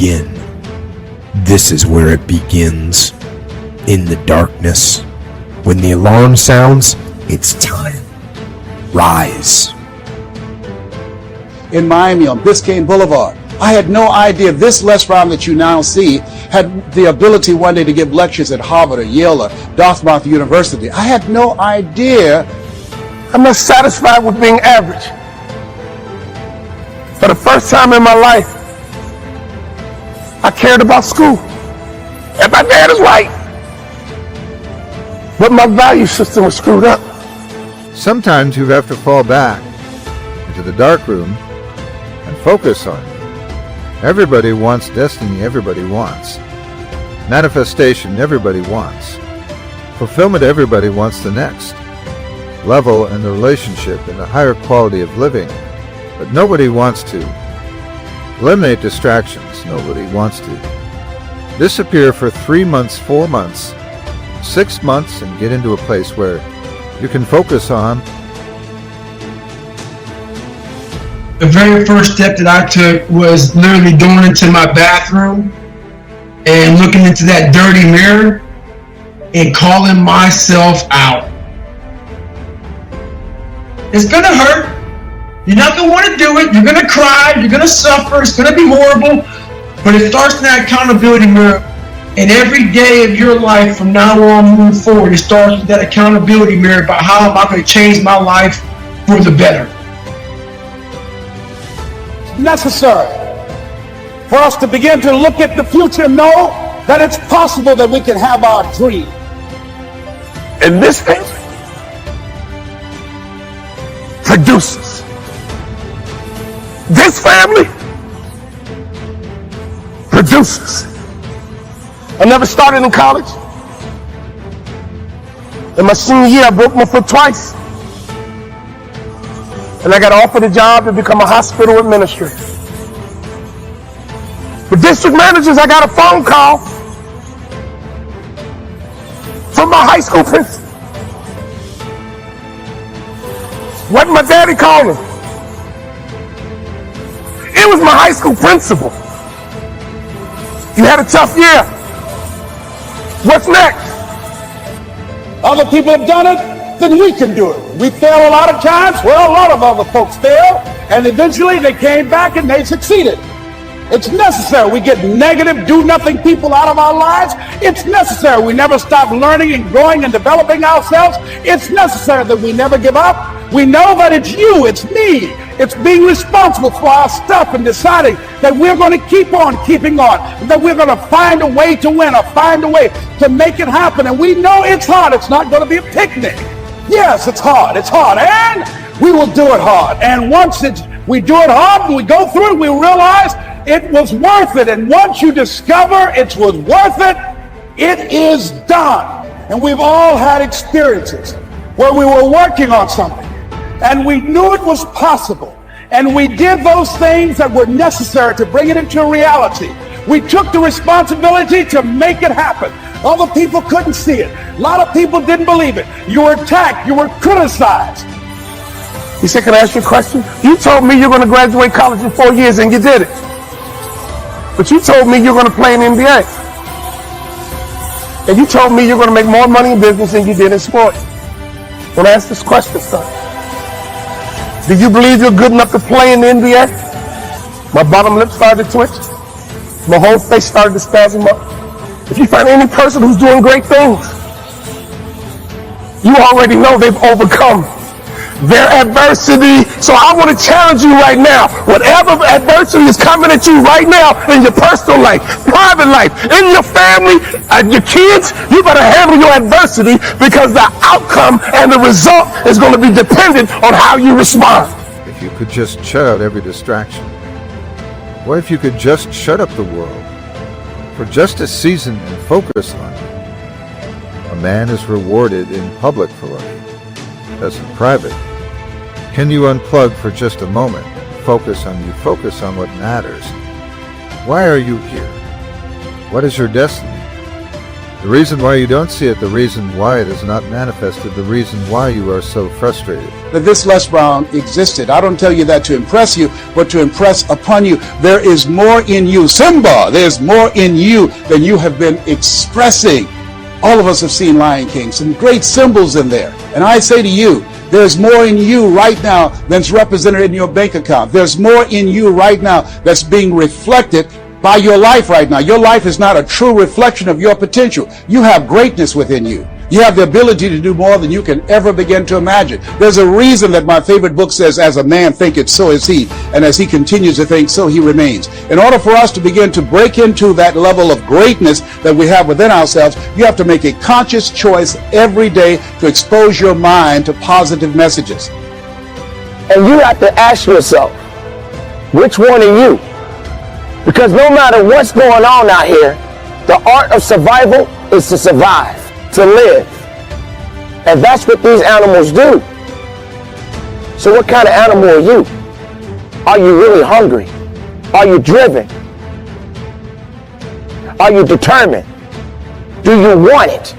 begin. This is where it begins. In the darkness. When the alarm sounds, it's time. Rise. In Miami on Biscayne Boulevard, I had no idea this Les Brown that you now see had the ability one day to give lectures at Harvard or Yale or Dartmouth University. I had no idea. I'm not satisfied with being average. For the first time in my life, I cared about school. And my dad is right. But my value system was screwed up. Sometimes you have to fall back into the dark room and focus on it. Everybody wants destiny, everybody wants. Manifestation, everybody wants. Fulfillment, everybody wants the next level in the relationship and a higher quality of living. But nobody wants to eliminate distractions. Nobody wants to disappear for 3 months, 4 months, 6 months and get into a place where you can focus on. The very first step that I took was literally going into my bathroom and looking into that dirty mirror and calling myself out. It's gonna hurt. You're not gonna want to do it. You're gonna cry. You're gonna suffer. It's gonna be horrible. But it starts in that accountability mirror. And every day of your life from now on moving forward, it starts with that accountability mirror about how am I going to change my life for the better. Necessary for us to begin to look at the future and know that it's possible that we can have our dream. And this thing produces. This family produces. I never started in college. In my senior year, I broke my foot twice. And I got offered a job to become a hospital administrator. For district managers, I got a phone call from my high school principal. What my daddy called him. It was my high school principal. You had a tough year. What's next? Other people have done it, then we can do it. We fail a lot of times. Well, a lot of other folks fail, and eventually they came back and they succeeded. It's necessary we get negative, do-nothing people out of our lives. It's necessary we never stop learning and growing and developing ourselves. It's necessary that we never give up. We know that it's you, it's me. It's being responsible for our stuff and deciding that we're going to keep on keeping on, that we're going to find a way to win or find a way to make it happen. And we know it's hard. It's not going to be a picnic. Yes, it's hard, and we will do it hard. And once we do it hard and we go through it, we realize it was worth it. And once you discover it was worth it, it is done. And we've all had experiences where we were working on something and we knew it was possible. And we did those things that were necessary to bring it into reality. We took the responsibility to make it happen. Other people couldn't see it. A lot of people didn't believe it. You were attacked. You were criticized. He said, can I ask you a question? You told me you're going to graduate college in 4 years and you did it. But you told me you're going to play in the NBA. And you told me you're going to make more money in business than you did in sport. When I ask this question, son, do you believe you're good enough to play in the NBA? My bottom lip started to twitch. My whole face started to spasm up. If you find any person who's doing great things, you already know they've overcome their adversity. So I want to challenge you right now. Whatever adversity is coming at you right now in your personal life, private life, in your family, your kids, you better handle your adversity because the outcome and the result is going to be dependent on how you respond. If you could just shut out every distraction. What if you could just shut up the world for just a season and focus on it? A man is rewarded in public for what he does in private. Can you unplug for just a moment? Focus on what matters. Why are you here? What is your destiny? The reason why you don't see it, the reason why it is not manifested, the reason why you are so frustrated. That this Les Brown existed. I don't tell you that to impress you, but to impress upon you. There is more in you. Simba, there's more in you than you have been expressing. All of us have seen Lion King, some great symbols in there. And I say to you, there's more in you right now than's represented in your bank account. There's more in you right now that's being reflected by your life right now. Your life is not a true reflection of your potential. You have greatness within you. You have the ability to do more than you can ever begin to imagine. There's a reason that my favorite book says, as a man thinketh, so is he. And as he continues to think, so he remains. In order for us to begin to break into that level of greatness that we have within ourselves, you have to make a conscious choice every day to expose your mind to positive messages. And you have to ask yourself, which one are you? Because no matter what's going on out here, the art of survival is to survive, to live. And that's what these animals do. So what kind of animal are you? Are you really hungry? Are you driven? Are you determined? Do you want it?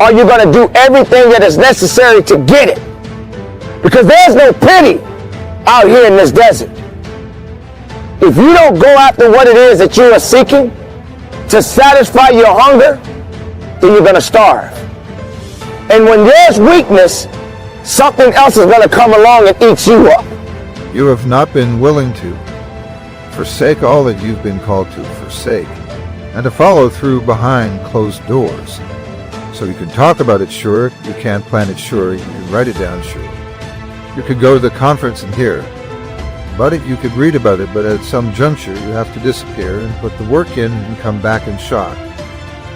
Are you going to do everything that is necessary to get it? Because there's no pity out here in this desert. If you don't go after what it is that you are seeking to satisfy your hunger, then you're going to starve. And when there's weakness, something else is going to come along and eat you up. You have not been willing to forsake all that you've been called to forsake, and to follow through behind closed doors. So you can talk about it, sure. You can't plan it, sure. You can write it down, sure. You could go to the conference and hear about it, you could read about it, but at some juncture you have to disappear and put the work in and come back in shock.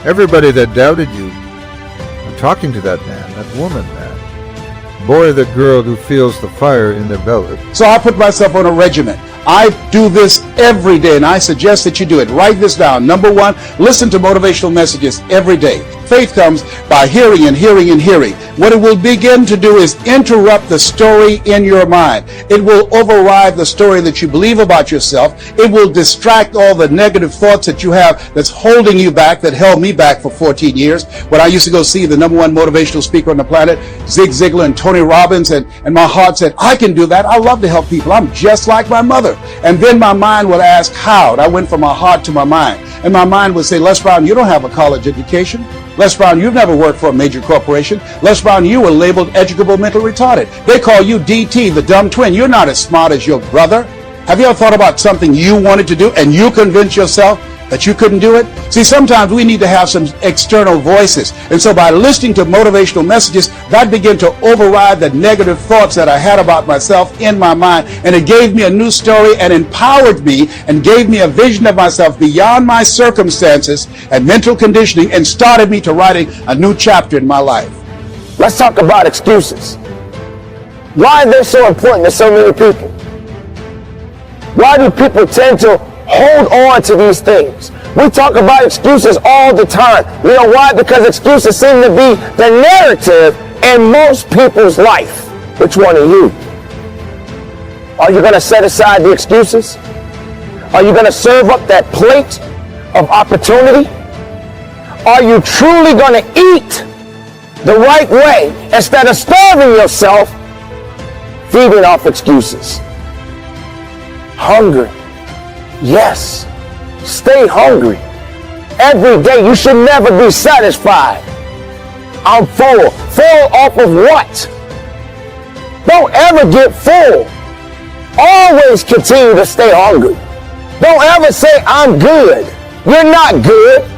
Everybody that doubted you, I'm talking to that man, that woman, that boy, that girl who feels the fire in their belly. So I put myself on a regimen. I do this every day, and I suggest that you do it. Write this down. Number one, listen to motivational messages every day. Faith comes by hearing and hearing and hearing. What it will begin to do is interrupt the story in your mind. It will override the story that you believe about yourself. It will distract all the negative thoughts that you have that's holding you back, that held me back for 14 years. When I used to go see the number one motivational speaker on the planet, Zig Ziglar and Tony Robbins, and my heart said, I can do that. I love to help people. I'm just like my mother. And then my mind would ask how. And I went from my heart to my mind. And my mind would say, Les Brown, you don't have a college education. Les Brown, you've never worked for a major corporation. Les Brown, you were labeled educable mental retarded. They call you DT, the dumb twin. You're not as smart as your brother. Have you ever thought about something you wanted to do and you convinced yourself that you couldn't do it? See, sometimes we need to have some external voices. And so by listening to motivational messages, that began to override the negative thoughts that I had about myself in my mind. And it gave me a new story and empowered me and gave me a vision of myself beyond my circumstances and mental conditioning, and started me to writing a new chapter in my life. Let's talk about excuses. Why are they so important to so many people? Why do people tend to hold on to these things? We talk about excuses all the time. You know why? Because excuses seem to be the narrative in most people's life. Which one are you? Are you going to set aside the excuses? Are you going to serve up that plate of opportunity? Are you truly going to eat the right way instead of starving yourself, feeding off excuses? Hungry. Yes, stay hungry. Every day you should never be satisfied. I'm full. Full off of what? Don't ever get full. Always continue to stay hungry. Don't ever say, I'm good. You're not good.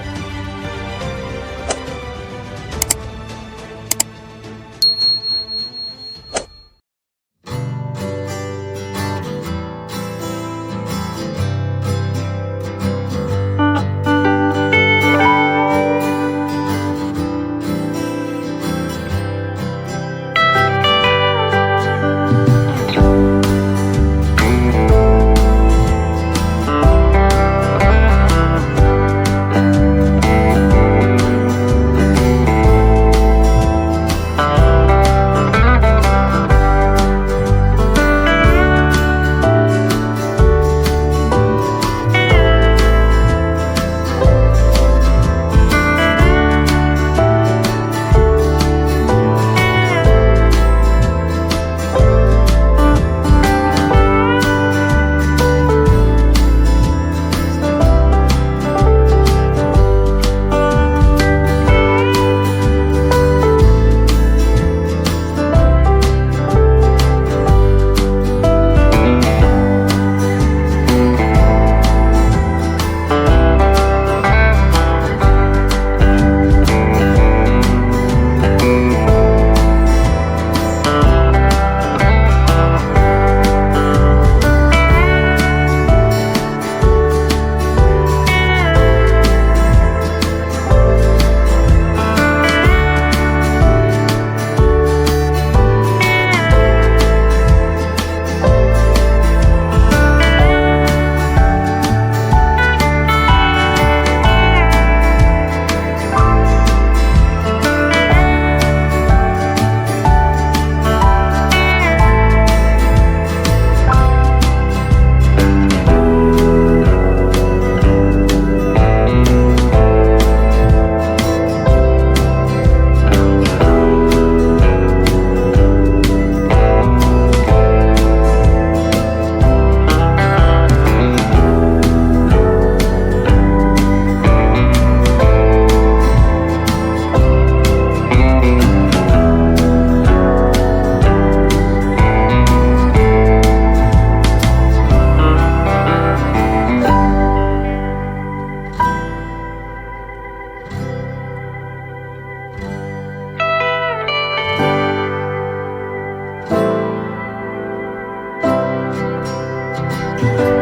you.